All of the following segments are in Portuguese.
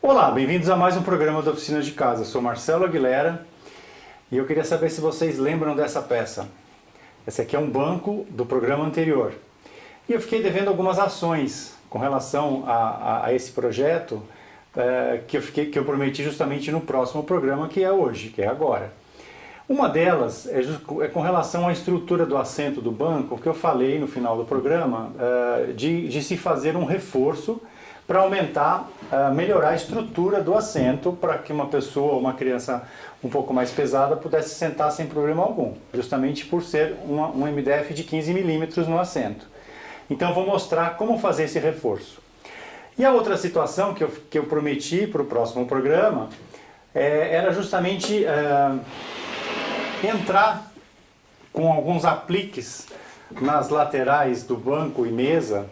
Olá, bem-vindos a mais um programa da Oficina de Casa. Eu sou Marcelo Aguilera e eu queria saber se vocês lembram dessa peça. Esse aqui é um banco do programa anterior. E eu fiquei devendo algumas ações com relação a esse projeto que eu prometi justamente no próximo programa, que é hoje, que é agora. Uma delas é com relação à estrutura do assento do banco, que eu falei no final do programa, de se fazer um reforço para aumentar, melhorar a estrutura do assento, para que uma pessoa, uma criança um pouco mais pesada, pudesse sentar sem problema algum, justamente por ser um MDF de 15 milímetros no assento. Então eu vou mostrar como fazer esse reforço. E a outra situação que eu prometi para o próximo programa era justamente entrar com alguns apliques nas laterais do banco e mesa,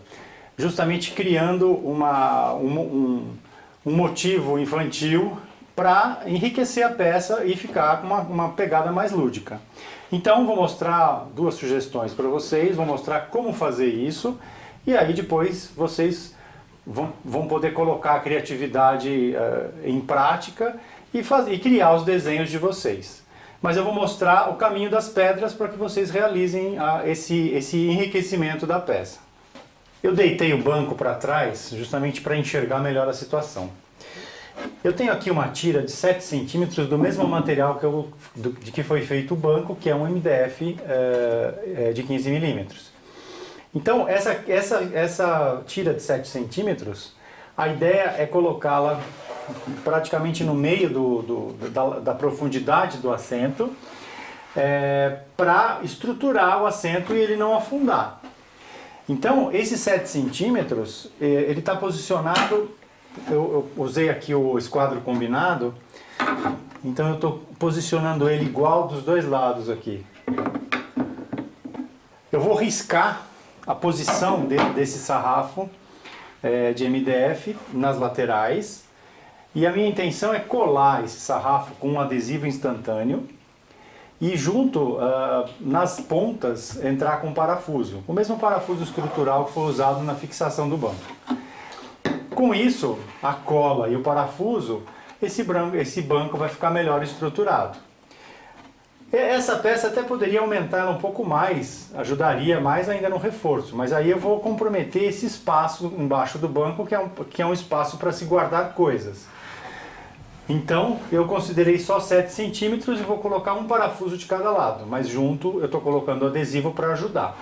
justamente criando um motivo infantil para enriquecer a peça e ficar com uma pegada mais lúdica. Então vou mostrar duas sugestões para vocês, vou mostrar como fazer isso e aí depois vocês vão poder colocar a criatividade em prática e criar os desenhos de vocês. Mas eu vou mostrar o caminho das pedras para que vocês realizem esse enriquecimento da peça. Eu deitei o banco para trás justamente para enxergar melhor a situação. Eu tenho aqui uma tira de 7 centímetros do mesmo material de que foi feito o banco, que é um MDF de 15 milímetros. Então essa tira de 7 centímetros, a ideia é colocá-la praticamente no meio da profundidade do assento, para estruturar o assento e ele não afundar. Então, esses 7 centímetros, ele está posicionado, eu usei aqui o esquadro combinado, então eu estou posicionando ele igual dos dois lados aqui. Eu vou riscar a posição desse sarrafo de MDF nas laterais, e a minha intenção é colar esse sarrafo com um adesivo instantâneo, e junto, nas pontas, entrar com parafuso. O mesmo parafuso estrutural que foi usado na fixação do banco. Com isso, a cola e o parafuso, esse banco vai ficar melhor estruturado. Essa peça até poderia aumentar ela um pouco mais, ajudaria mais ainda no reforço, mas aí eu vou comprometer esse espaço embaixo do banco, que é um espaço para se guardar coisas. Então, eu considerei só 7 centímetros e vou colocar um parafuso de cada lado, mas junto eu estou colocando adesivo para ajudar.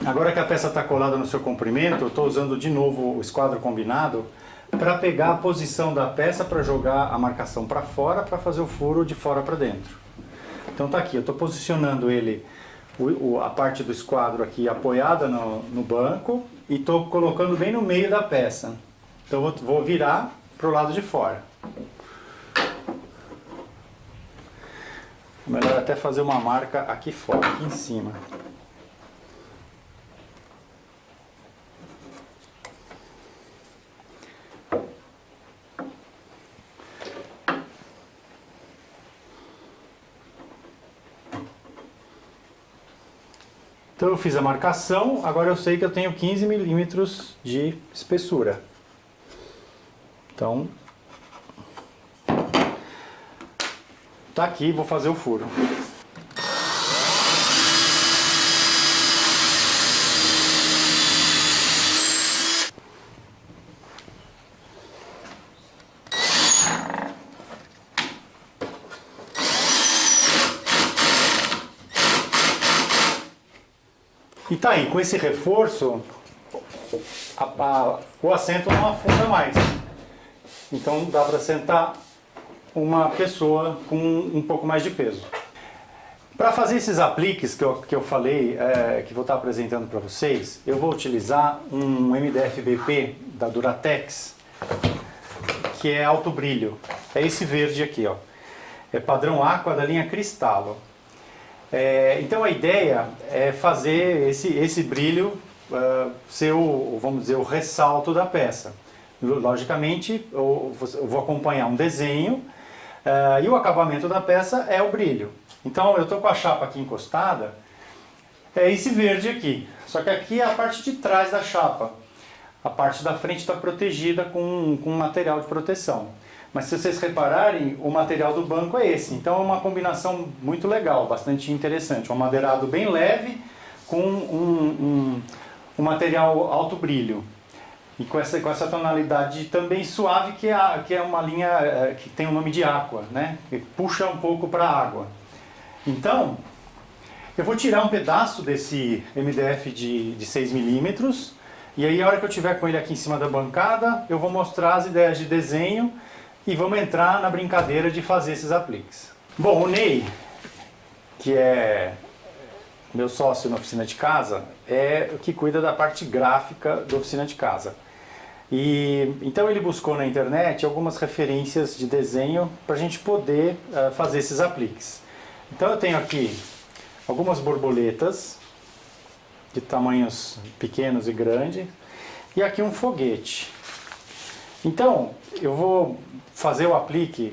Agora que a peça está colada no seu comprimento, eu estou usando de novo o esquadro combinado para pegar a posição da peça para jogar a marcação para fora, para fazer o furo de fora para dentro. Então tá aqui, eu estou posicionando ele, a parte do esquadro aqui apoiada no banco e estou colocando bem no meio da peça. Então eu vou virar para o lado de fora. Melhor até fazer uma marca aqui fora, aqui em cima. Então eu fiz a marcação, agora eu sei que eu tenho 15 milímetros de espessura. Então, tá aqui, vou fazer o furo. E tá aí, com esse reforço, o assento não afunda mais. Então dá para sentar uma pessoa com um pouco mais de peso. Para fazer esses apliques que eu falei, que vou estar apresentando para vocês, eu vou utilizar um MDF BP da Duratex, que é alto brilho. É esse verde aqui, ó. É padrão Aqua da linha Cristallo. Então a ideia é fazer esse brilho ser vamos dizer, o ressalto da peça. Logicamente, eu vou acompanhar um desenho e o acabamento da peça é o brilho. Então eu estou com a chapa aqui encostada, é esse verde aqui, só que aqui é a parte de trás da chapa. a parte da frente está protegida com material de proteção. Mas se vocês repararem, o material do banco é esse. Então é uma combinação muito legal, bastante interessante. Um amadeirado bem leve com um material alto brilho. E com essa tonalidade também suave, que é uma linha que tem o nome de aqua, né? Que puxa um pouco para a água. Então, eu vou tirar um pedaço desse MDF de 6 milímetros. E aí, a hora que eu tiver com ele aqui em cima da bancada, eu vou mostrar as ideias de desenho e vamos entrar na brincadeira de fazer esses apliques. Bom, o Ney, que é meu sócio na oficina de casa, é o que cuida da parte gráfica da oficina de casa. E então ele buscou na internet algumas referências de desenho para a gente poder fazer esses apliques. Então eu tenho aqui algumas borboletas de tamanhos pequenos e grandes e aqui um foguete. Então eu vou fazer o aplique,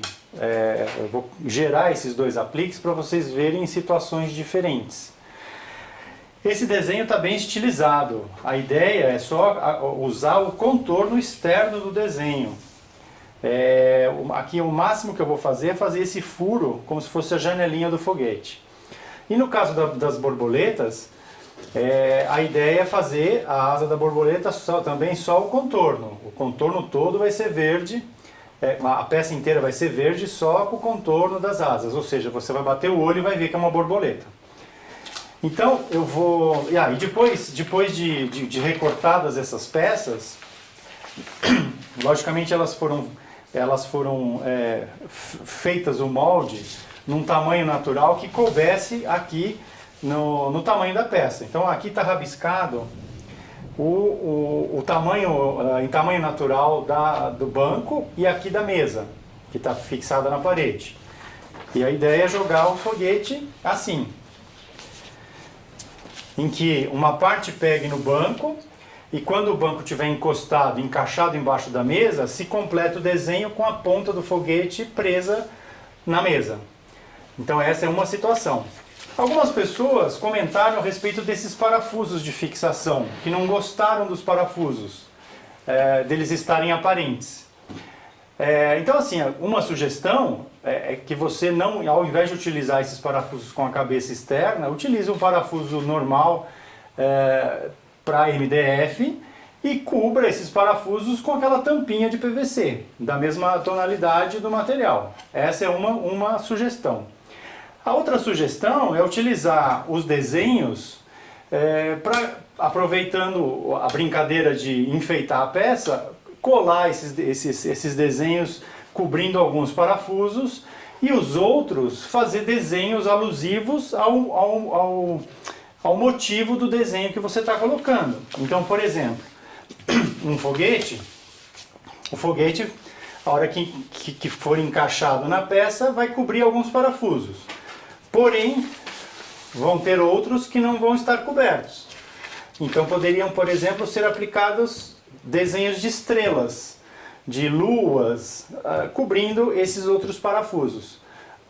eu vou gerar esses dois apliques para vocês verem em situações diferentes. Esse desenho está bem estilizado. A ideia é só usar o contorno externo do desenho. Aqui o máximo que eu vou fazer é fazer esse furo como se fosse a janelinha do foguete. E no caso das borboletas, a ideia é fazer a asa da borboleta também só o contorno. O contorno todo vai ser verde, a peça inteira vai ser verde só com o contorno das asas. Ou seja, você vai bater o olho e vai ver que é uma borboleta. Então eu vou... E depois de recortadas essas peças, logicamente elas foram feitas o molde num tamanho natural que coubesse aqui no tamanho da peça. Então aqui está rabiscado o tamanho, em tamanho natural do banco e aqui da mesa, que está fixada na parede. E a ideia é jogar o foguete assim, em que uma parte pegue no banco e quando o banco estiver encostado, encaixado embaixo da mesa, se completa o desenho com a ponta do foguete presa na mesa. Então essa é uma situação. Algumas pessoas comentaram a respeito desses parafusos de fixação, que não gostaram dos parafusos, deles estarem aparentes. Então assim, uma sugestão é que você não, ao invés de utilizar esses parafusos com a cabeça externa, utilize um parafuso normal para MDF e cubra esses parafusos com aquela tampinha de PVC, da mesma tonalidade do material. Essa é uma sugestão. A outra sugestão é utilizar os desenhos aproveitando a brincadeira de enfeitar a peça, colar esses desenhos cobrindo alguns parafusos e os outros fazer desenhos alusivos ao motivo do desenho que você está colocando. Então, por exemplo, um foguete, o foguete, a hora que for encaixado na peça, vai cobrir alguns parafusos. Porém, vão ter outros que não vão estar cobertos. Então poderiam, por exemplo, ser aplicados desenhos de estrelas, de luas, cobrindo esses outros parafusos.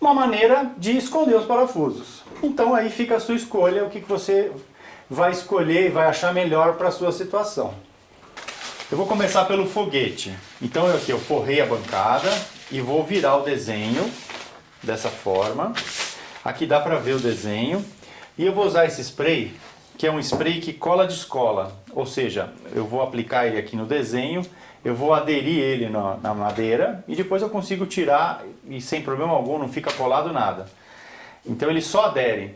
Uma maneira de esconder os parafusos. Então aí fica a sua escolha, o que você vai escolher e vai achar melhor para a sua situação. Eu vou começar pelo foguete. Então aqui eu forrei a bancada e vou virar o desenho dessa forma. Aqui dá para ver o desenho. E eu vou usar esse spray, que é um spray que cola descola. Ou seja, eu vou aplicar ele aqui no desenho, eu vou aderir ele na madeira e depois eu consigo tirar e sem problema algum, não fica colado nada. Então ele só adere.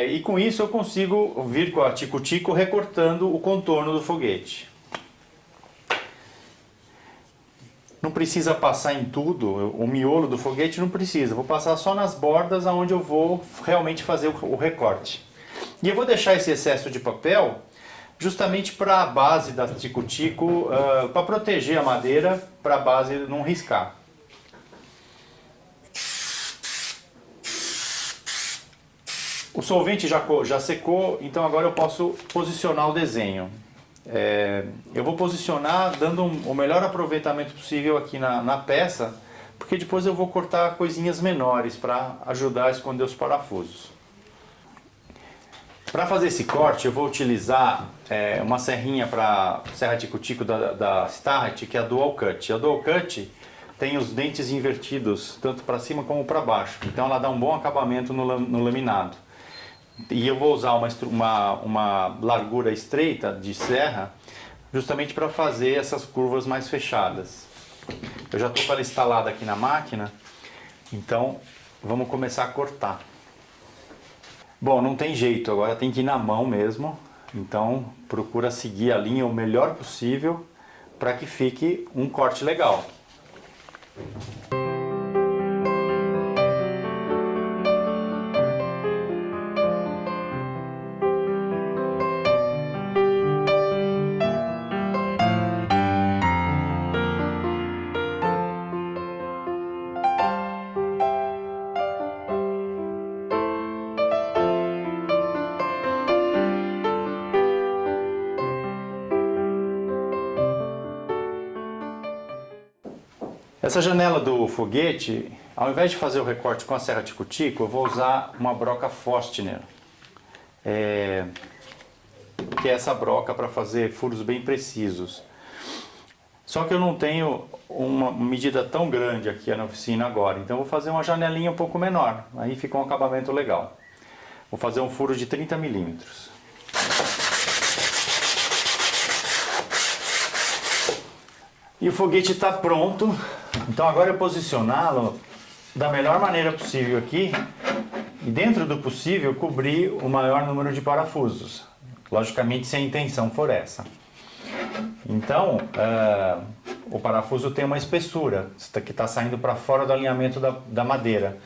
E com isso eu consigo vir com a tico-tico recortando o contorno do foguete. Não precisa passar em tudo, o miolo do foguete não precisa, vou passar só nas bordas onde eu vou realmente fazer o recorte. E eu vou deixar esse excesso de papel justamente para a base da tico-tico, para proteger a madeira, para a base não riscar. O solvente já secou, então agora eu posso posicionar o desenho. Eu vou posicionar dando o melhor aproveitamento possível aqui na peça, porque depois eu vou cortar coisinhas menores para ajudar a esconder os parafusos. Para fazer esse corte, eu vou utilizar uma serrinha para serra tico-tico da Starrett, que é a Dual Cut. A Dual Cut tem os dentes invertidos, tanto para cima como para baixo. Então ela dá um bom acabamento no laminado. E eu vou usar uma largura estreita de serra, justamente para fazer essas curvas mais fechadas. Eu já estou com ela instalada aqui na máquina, então vamos começar a cortar. Bom, não tem jeito, agora tem que ir na mão mesmo, então procura seguir a linha o melhor possível para que fique um corte legal. Essa janela do foguete, ao invés de fazer o recorte com a serra tico-tico, eu vou usar uma broca Forstner, que é essa broca para fazer furos bem precisos. Só que eu não tenho uma medida tão grande aqui na oficina agora, então eu vou fazer uma janelinha um pouco menor, aí fica um acabamento legal. Vou fazer um furo de 30 milímetros. E o foguete está pronto, então agora é posicioná-lo da melhor maneira possível aqui e, dentro do possível, cobrir o maior número de parafusos, logicamente se a intenção for essa. Então o parafuso tem uma espessura que está saindo para fora do alinhamento da madeira.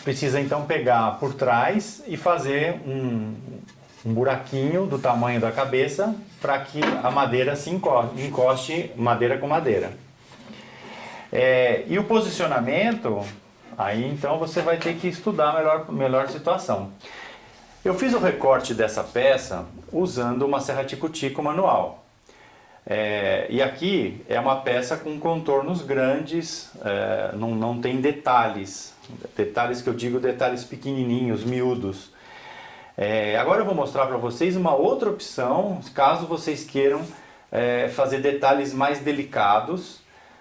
Precisa então pegar por trás e fazer um buraquinho do tamanho da cabeça para que a madeira se encoste madeira com madeira. E o posicionamento, aí então você vai ter que estudar melhor situação. Eu fiz o recorte dessa peça usando uma serra tico-tico manual. E aqui é uma peça com contornos grandes, não tem detalhes que eu digo detalhes pequenininhos, miúdos. Agora eu vou mostrar para vocês uma outra opção, caso vocês queiram fazer detalhes mais delicados,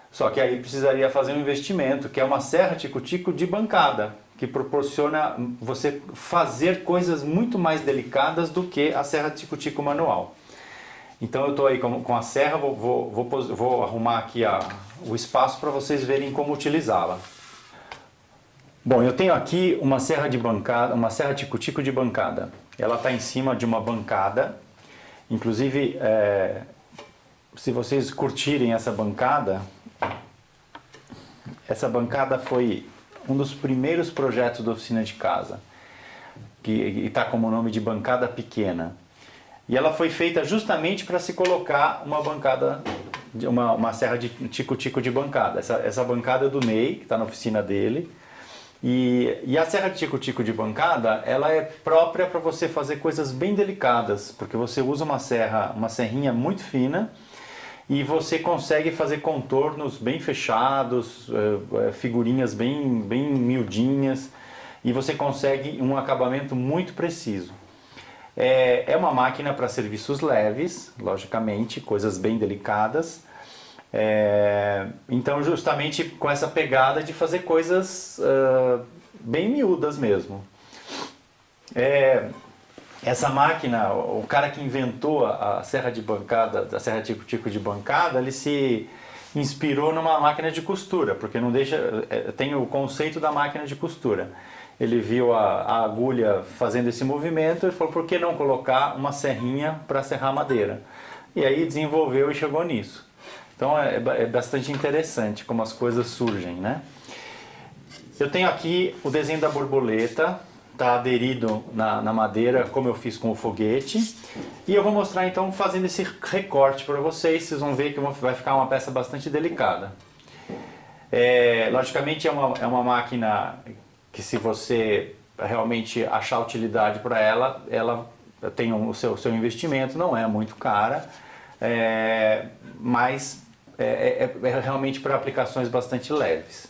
só que aí precisaria fazer um investimento, que é uma serra tico-tico de bancada, que proporciona você fazer coisas muito mais delicadas do que a serra tico-tico manual. Então eu estou aí com a serra, vou arrumar aqui o espaço para vocês verem como utilizá-la. Bom, eu tenho aqui uma serra de bancada, uma serra tico-tico de bancada. Ela está em cima de uma bancada. Inclusive, se vocês curtirem essa bancada foi um dos primeiros projetos da oficina de casa, que está como nome de bancada pequena. E ela foi feita justamente para se colocar uma bancada, uma serra de tico-tico de bancada. Essa bancada é do Ney, que está na oficina dele. E a serra de tico-tico de bancada, ela é própria para você fazer coisas bem delicadas, porque você usa uma serrinha muito fina e você consegue fazer contornos bem fechados, figurinhas bem miudinhas, e você consegue um acabamento muito preciso. É uma máquina para serviços leves, logicamente, coisas bem delicadas. Então justamente com essa pegada de fazer coisas bem miúdas mesmo. Essa máquina, o cara que inventou a serra de bancada, a serra tico-tico de bancada, ele se inspirou numa máquina de costura, porque não deixa, tem o conceito da máquina de costura. Ele viu a agulha fazendo esse movimento e falou, por que não colocar uma serrinha para serrar madeira? E aí desenvolveu e chegou nisso. Então é bastante interessante como as coisas surgem, né? Eu tenho aqui o desenho da borboleta, está aderido na madeira, como eu fiz com o foguete. E eu vou mostrar então fazendo esse recorte para vocês, vocês vão ver que vai ficar uma peça bastante delicada. Logicamente é uma máquina que, se você realmente achar utilidade para ela, ela tem o seu investimento, não é muito cara, mas é realmente para aplicações bastante leves.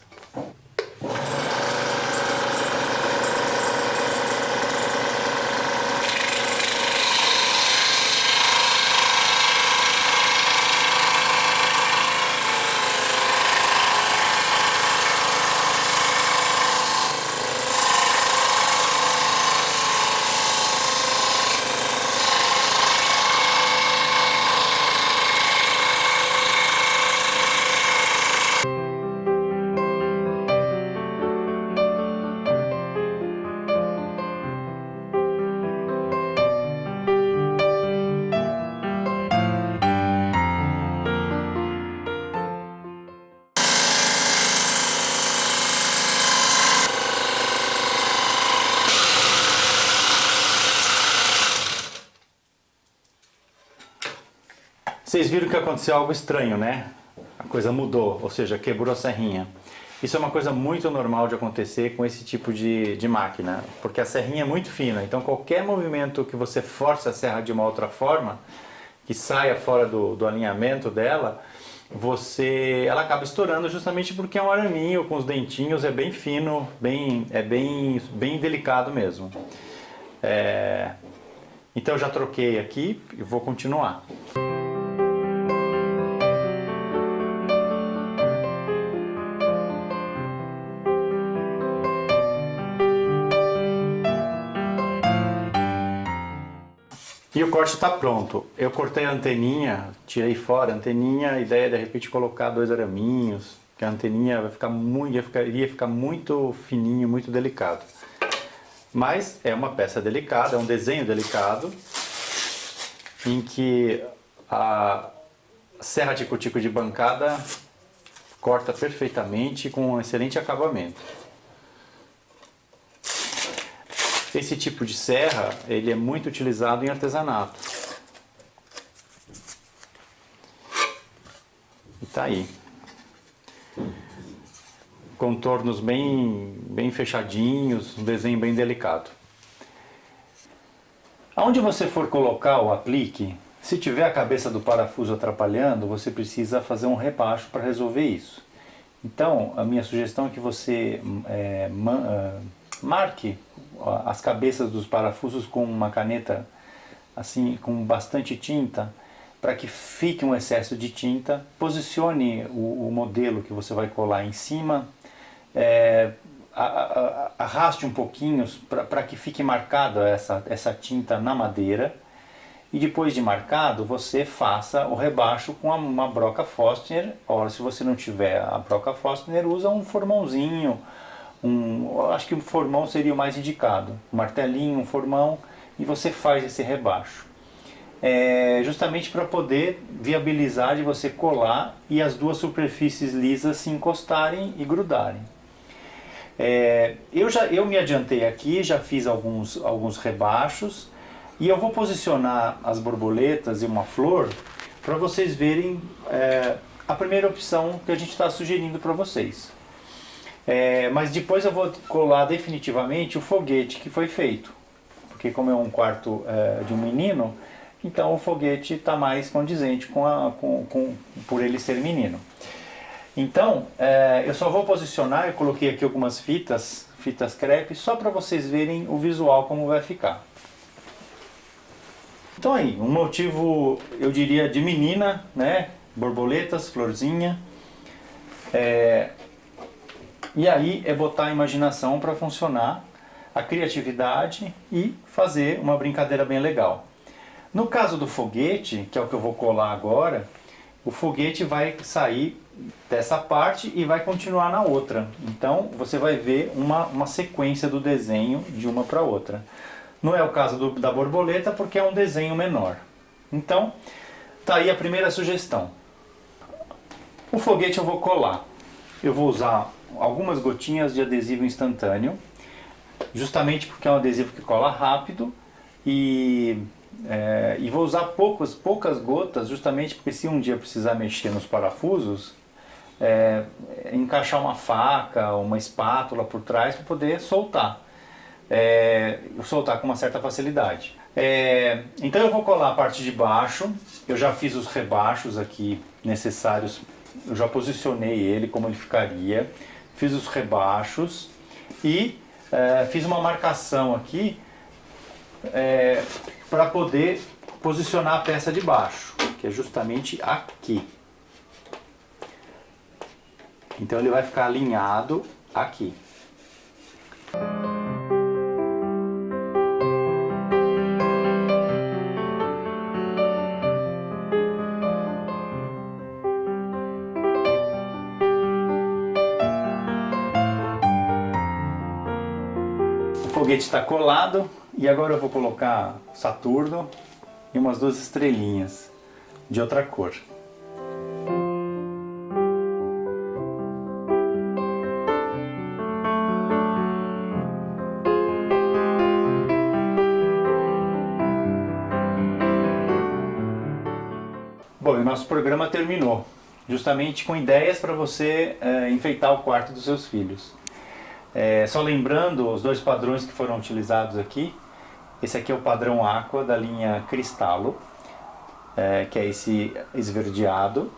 Vocês viram que aconteceu algo estranho, né? A coisa mudou, ou seja, quebrou a serrinha. Isso é uma coisa muito normal de acontecer com esse tipo de máquina, porque a serrinha é muito fina, então qualquer movimento que você force a serra de uma outra forma, que saia fora do alinhamento dela, ela acaba estourando justamente porque é um araminho com os dentinhos, é bem fino, bem delicado mesmo. Então eu já troquei aqui e vou continuar. E o corte está pronto. Eu cortei a anteninha, tirei fora a anteninha, a ideia é de repente colocar 2 araminhos, que a anteninha iria ficar muito fininho, muito delicado. Mas é uma peça delicada, é um desenho delicado, em que a serra tico-tico de bancada corta perfeitamente com um excelente acabamento. Esse tipo de serra, ele é muito utilizado em artesanato. E tá aí. Contornos bem fechadinhos, um desenho bem delicado. Aonde você for colocar o aplique, se tiver a cabeça do parafuso atrapalhando, você precisa fazer um rebaixo para resolver isso. Então, a minha sugestão é que você marque as cabeças dos parafusos com uma caneta assim, com bastante tinta, para que fique um excesso de tinta. Posicione o modelo que você vai colar em cima, arraste um pouquinho para que fique marcada essa tinta na madeira, e depois de marcado você faça o rebaixo com uma broca Forstner. Ora, se você não tiver a broca Forstner, usa um formãozinho, acho que um formão seria o mais indicado, um martelinho, um formão, e você faz esse rebaixo. Justamente para poder viabilizar de você colar e as duas superfícies lisas se encostarem e grudarem. Eu me adiantei aqui, já fiz alguns rebaixos, e eu vou posicionar as borboletas e uma flor para vocês verem a primeira opção que a gente está sugerindo para vocês. Mas depois eu vou colar definitivamente o foguete que foi feito, porque como é um quarto de um menino, então o foguete está mais condizente por ele ser menino. Então eu só vou posicionar, eu coloquei aqui algumas fitas crepe, só para vocês verem o visual como vai ficar. Então aí, um motivo, eu diria, de menina, né? Borboletas, florzinha. E aí é botar a imaginação para funcionar, a criatividade e fazer uma brincadeira bem legal. No caso do foguete, que é o que eu vou colar agora, o foguete vai sair dessa parte e vai continuar na outra. Então você vai ver uma sequência do desenho de uma para outra. Não é o caso da borboleta porque é um desenho menor. Então, tá aí a primeira sugestão. O foguete eu vou colar. Eu vou usar algumas gotinhas de adesivo instantâneo, justamente porque é um adesivo que cola rápido, e vou usar poucas gotas, justamente porque se um dia precisar mexer nos parafusos, encaixar uma faca, uma espátula por trás para poder soltar. Soltar com uma certa facilidade. Então eu vou colar a parte de baixo. Eu já fiz os rebaixos aqui necessários, eu já posicionei ele como ele ficaria, fiz os rebaixos e fiz uma marcação aqui para poder posicionar a peça de baixo, que é justamente aqui. Então ele vai ficar alinhado aqui. O foguete está colado e agora eu vou colocar Saturno e umas 2 estrelinhas de outra cor. Bom, Bom, o nosso programa terminou, justamente com ideias para você enfeitar o quarto dos seus filhos. Só lembrando os dois padrões que foram utilizados aqui. Esse aqui é o padrão Aqua da linha Cristallo, que é esse esverdeado.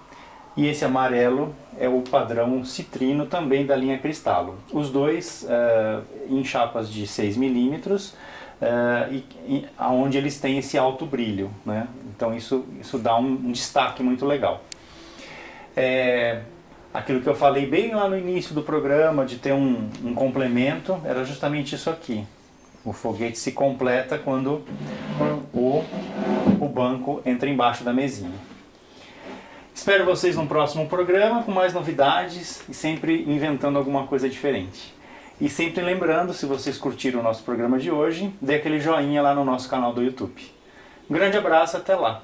E esse amarelo é o padrão Citrino, também da linha Cristallo. Os dois em chapas de 6 milímetros, onde eles têm esse alto brilho, né? Então isso dá um destaque muito legal. Aquilo que eu falei bem lá no início do programa, de ter um complemento, era justamente isso aqui. O foguete se completa quando o banco entra embaixo da mesinha. Espero vocês no próximo programa com mais novidades e sempre inventando alguma coisa diferente. E sempre lembrando, se vocês curtiram o nosso programa de hoje, dê aquele joinha lá no nosso canal do YouTube. Um grande abraço, até lá!